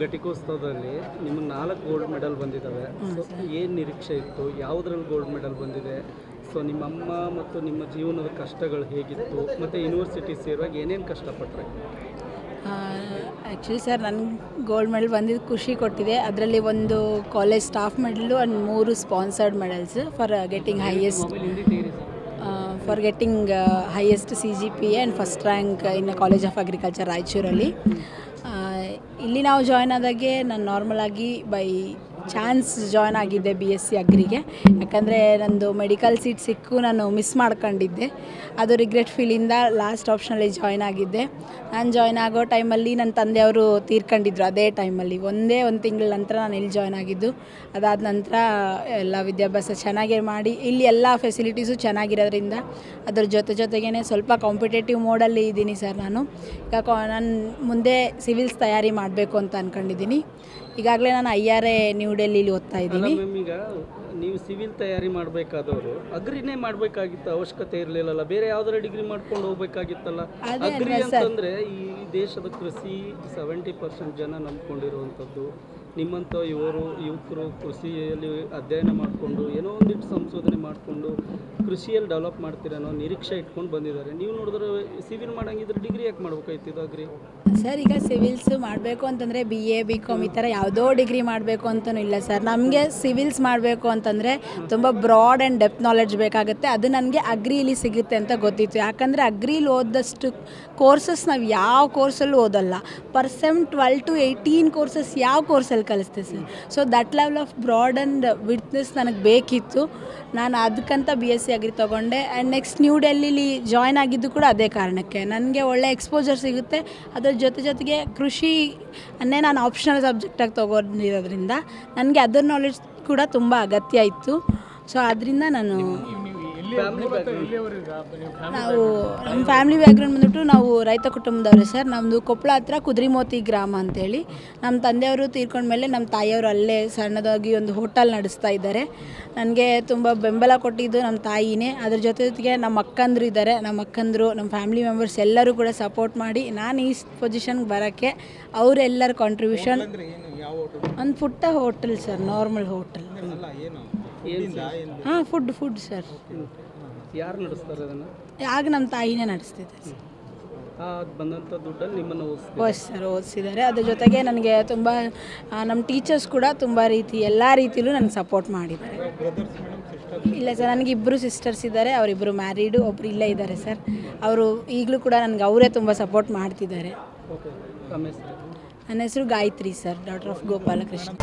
ಘಟಿಕೋತ್ಸವದಲ್ಲಿ ನಿಮಗೆ 4 gold medal ಬಂದಿದ್ದಾವೆ. So ಏನು ನಿರೀಕ್ಷೆ ಇತ್ತು, ಯಾವುದರಲ್ಲಿ ಗೋಲ್ಡ್ ಮೆಡಲ್ ಬಂದಿದೆ, ಸೊ ನಿಮ್ಮಮ್ಮ ಮತ್ತು ನಿಮ್ಮ ಜೀವನದ ಕಷ್ಟಗಳು ಹೇಗಿತ್ತು, ಮತ್ತು ಯೂನಿವರ್ಸಿಟಿ ಸೇರುವಾಗ ಏನೇನು ಕಷ್ಟಪಟ್ಟರೆ? ಆ್ಯಕ್ಚುಲಿ ಸರ್ ನನಗೆ ಗೋಲ್ಡ್ ಮೆಡಲ್ ಬಂದಿದ್ದು ಖುಷಿ ಕೊಟ್ಟಿದೆ. ಅದರಲ್ಲಿ ಒಂದು college staff medal and 3 sponsored medals for getting highest CGPA and first rank in college of agriculture ರಾಯಚೂರಲ್ಲಿ. ಇಲ್ಲಿ ನಾವು ಜಾಯ್ನ್ ಆದಾಗೆ ನಾನು ನಾರ್ಮಲಾಗಿ ಬೈ ಚಾನ್ಸ್ ಜಾಯ್ನ್ ಆಗಿದ್ದೆ BSc ಅಗ್ರಿಗೆ. ಯಾಕಂದರೆ ನಂದು ಮೆಡಿಕಲ್ ಸೀಟ್ ಸಿಕ್ಕು ನಾನು ಮಿಸ್ ಮಾಡ್ಕೊಂಡಿದ್ದೆ. ಅದು ರಿಗ್ರೆಟ್ ಫೀಲಿಂದ ಲಾಸ್ಟ್ ಆಪ್ಷನಲ್ಲಿ ಜಾಯ್ನ್ ಆಗಿದ್ದೆ. ನಾನು ಜಾಯ್ನ್ ಆಗೋ ಟೈಮಲ್ಲಿ ನನ್ನ ತಂದೆಯವರು ತೀರ್ಕೊಂಡಿದ್ರು. ಅದೇ ಟೈಮಲ್ಲಿ ಒಂದೇ ಒಂದು ತಿಂಗಳ ನಂತರ ನಾನು ಇಲ್ಲಿ ಜಾಯ್ನ್ ಆಗಿದ್ದು. ಅದಾದ ನಂತರ ಎಲ್ಲ ವಿದ್ಯಾಭ್ಯಾಸ ಚೆನ್ನಾಗೇ ಮಾಡಿ ಇಲ್ಲಿ ಎಲ್ಲ ಫೆಸಿಲಿಟೀಸು ಚೆನ್ನಾಗಿರೋದ್ರಿಂದ ಅದ್ರ ಜೊತೆಗೇ ಸ್ವಲ್ಪ ಕಾಂಪಿಟೇಟಿವ್ ಮೋಡಲ್ಲಿ ಇದ್ದೀನಿ ಸರ್. ನಾನು ನಾನು ಮುಂದೆ ಸಿವಿಲ್ಸ್ ತಯಾರಿ ಮಾಡಬೇಕು ಅಂತ ಅಂದ್ಕೊಂಡಿದ್ದೀನಿ. ಈಗಾಗಲೇ ನಾನು IRA ನ್ಯೂ ಡೆಲ್ಲಿಲಿ ಓದ್ತಾ ಇದ್ದೀನಿ. ಈಗ ನೀವು ಸಿವಿಲ್ ತಯಾರಿ ಮಾಡಬೇಕಾದವರು ಅಗ್ರಿನೇ ಮಾಡಬೇಕಾಗಿತ್ತು, ಅವಶ್ಯಕತೆ ಇರಲಿಲ್ಲಲ್ಲ, ಬೇರೆ ಯಾವ್ದಾರ ಡಿಗ್ರಿ ಮಾಡ್ಕೊಂಡು ಹೋಗ್ಬೇಕಾಗಿತ್ತಲ್ಲ. ಅಗ್ರಿ ಅಂತಂದರೆ ಈ ದೇಶದ ಕೃಷಿ 70% ಜನ ನಂಬ್ಕೊಂಡಿರುವಂಥದ್ದು. ನಿಮ್ಮಂಥ ಯುವಕರು ಕೃಷಿಯಲ್ಲಿ ಅಧ್ಯಯನ ಮಾಡಿಕೊಂಡು ಏನೋ ಒಂದಿಟ್ಟು ಸಂಶೋಧನೆ ಮಾಡಿಕೊಂಡು ಕೃಷಿಯಲ್ಲಿ ಡೆವಲಪ್ ಮಾಡ್ತೀರನ್ನೋ ನಿರೀಕ್ಷೆ ಇಟ್ಕೊಂಡು ಬಂದಿದ್ದಾರೆ. ನೀವು ನೋಡಿದ್ರೆ ಸಿವಿಲ್ ಮಾಡಂಗಿದ್ರೆ ಡಿಗ್ರಿ ಯಾಕೆ ಮಾಡ್ಬೇಕಾಯ್ತಿದ್ದು ಅಗ್ರಿ? ಸರ್ ಈಗ ಸಿವಿಲ್ಸ್ ಮಾಡಬೇಕು ಅಂತಂದರೆ BA BCom ಈ ಥರ ಯಾವುದೋ ಡಿಗ್ರಿ ಮಾಡಬೇಕು ಅಂತಲೂ ಇಲ್ಲ ಸರ್. ನಮಗೆ ಸಿವಿಲ್ಸ್ ಮಾಡಬೇಕು ಅಂತಂದರೆ ತುಂಬ ಬ್ರಾಡ್ ಆ್ಯಂಡ್ ಡೆಪ್ತ್ ನಾಲೆಡ್ಜ್ ಬೇಕಾಗುತ್ತೆ. ಅದು ನನಗೆ ಅಗ್ರಿಲಿ ಸಿಗುತ್ತೆ ಅಂತ ಗೊತ್ತಿತ್ತು. ಯಾಕಂದರೆ ಅಗ್ರಿಲಿ ಓದಷ್ಟು ಕೋರ್ಸಸ್ ನಾವು ಯಾವ ಕೋರ್ಸಲ್ಲೂ ಓದಲ್ಲ. ಪರ್ ಸೆಮ್ 12 to 18 ಕೋರ್ಸಸ್ ಯಾವ ಕೋರ್ಸಲ್ಲಿ ಕಲಿಸ್ತೆ sir. So that level of broad and wideness ನನಗೆ ಬೇಕಿತ್ತು. ನಾನು ಅದಕ್ಕಂತ BSc ಅಗ್ರಿ ತೊಗೊಂಡೆ. ಆ್ಯಂಡ್ ನೆಕ್ಸ್ಟ್ ನ್ಯೂ ಡೆಲ್ಲಿಲಿ ಜಾಯ್ನ್ ಆಗಿದ್ದು ಕೂಡ ಅದೇ ಕಾರಣಕ್ಕೆ. ನನಗೆ ಒಳ್ಳೆ ಎಕ್ಸ್ಪೋಜರ್ ಸಿಗುತ್ತೆ. ಅದರ ಜೊತೆಗೆ ಕೃಷಿ ಅನ್ನೇ ನಾನು ಆಪ್ಷನಲ್ ಸಬ್ಜೆಕ್ಟಾಗಿ ತೊಗೊಂಡಿರೋದ್ರಿಂದ ನನಗೆ ಅದರ ನಾಲೆಡ್ಜ್ ಕೂಡ ತುಂಬ ಅಗತ್ಯ ಇತ್ತು. ಸೊ ಅದರಿಂದ ನಾನು ನಾವು ನಮ್ಮ ಫ್ಯಾಮಿಲಿ ಬ್ಯಾಕ್ಗ್ರೌಂಡ್ ಬಂದ್ಬಿಟ್ಟು ನಾವು ರೈತ ಕುಟುಂಬದವ್ರೆ ಸರ್. ನಮ್ಮದು ಕೊಪ್ಪಳ ಹತ್ರ ಕುದ್ರಿಮೋತಿ ಗ್ರಾಮ ಅಂತೇಳಿ. ನಮ್ಮ ತಂದೆಯವರು ತೀರ್ಕೊಂಡ್ಮೇಲೆ ನಮ್ಮ ತಾಯಿಯವರು ಅಲ್ಲೇ ಸಣ್ಣದಾಗಿ ಒಂದು ಹೋಟೆಲ್ ನಡೆಸ್ತಾ ಇದ್ದಾರೆ. ನನಗೆ ತುಂಬ ಬೆಂಬಲ ಕೊಟ್ಟಿದ್ದು ನಮ್ಮ ತಾಯಿನೇ. ಅದ್ರ ಜೊತೆಗೆ ನಮ್ಮ ಅಕ್ಕಂದರು ಇದ್ದಾರೆ. ನಮ್ಮ ಅಕ್ಕಂದರು, ನಮ್ಮ ಫ್ಯಾಮಿಲಿ ಮೆಂಬರ್ಸ್ ಎಲ್ಲರೂ ಕೂಡ ಸಪೋರ್ಟ್ ಮಾಡಿ ನಾನು ಈ ಪೊಸಿಷನ್ಗೆ ಬರೋಕ್ಕೆ ಅವರೆಲ್ಲರ ಕಾಂಟ್ರಿಬ್ಯೂಷನ್. ಒಂದು ಪುಟ್ಟ ಹೋಟೆಲ್ ಸರ್, ನಾರ್ಮಲ್ ಹೋಟೆಲ್. ಹಾಂ, ಫುಡ್ ಸರ್. ಯಾರು ನಡೆಸ್ತಾರೆ ಅದನ್ನು? ಆಗ ನಮ್ಮ ತಾಯಿನೇ ನಡೆಸ್ತಿದ್ದೆ ಸರ್. ಬಂದಂಥ ದುಡ್ಡಲ್ಲಿ ನಿಮ್ಮನ್ನು ಓದಿಸಿದ್ದಾರೆ. ಅದ್ರ ಜೊತೆಗೆ ನನಗೆ ತುಂಬ ನಮ್ಮ ಟೀಚರ್ಸ್ ಕೂಡ ತುಂಬ ಎಲ್ಲ ರೀತಿಯಲ್ಲೂ ನನಗೆ ಸಪೋರ್ಟ್ ಮಾಡಿದ್ದಾರೆ. ಇಲ್ಲ ಸರ್, ನನಗೆ 2 ಸಿಸ್ಟರ್ಸ್ ಇದ್ದಾರೆ. ಅವರಿಬ್ಬರು ಮ್ಯಾರೀಡು, ಒಬ್ಬರು ಇಲ್ಲೇ ಇದ್ದಾರೆ ಸರ್. ಅವರು ಈಗಲೂ ಕೂಡ ನನಗೆ ಅವರೇ ತುಂಬ ಸಪೋರ್ಟ್ ಮಾಡ್ತಿದ್ದಾರೆ. ನನ್ನ ಹೆಸರು Gayatri sir, daughter of Gopalakrishna.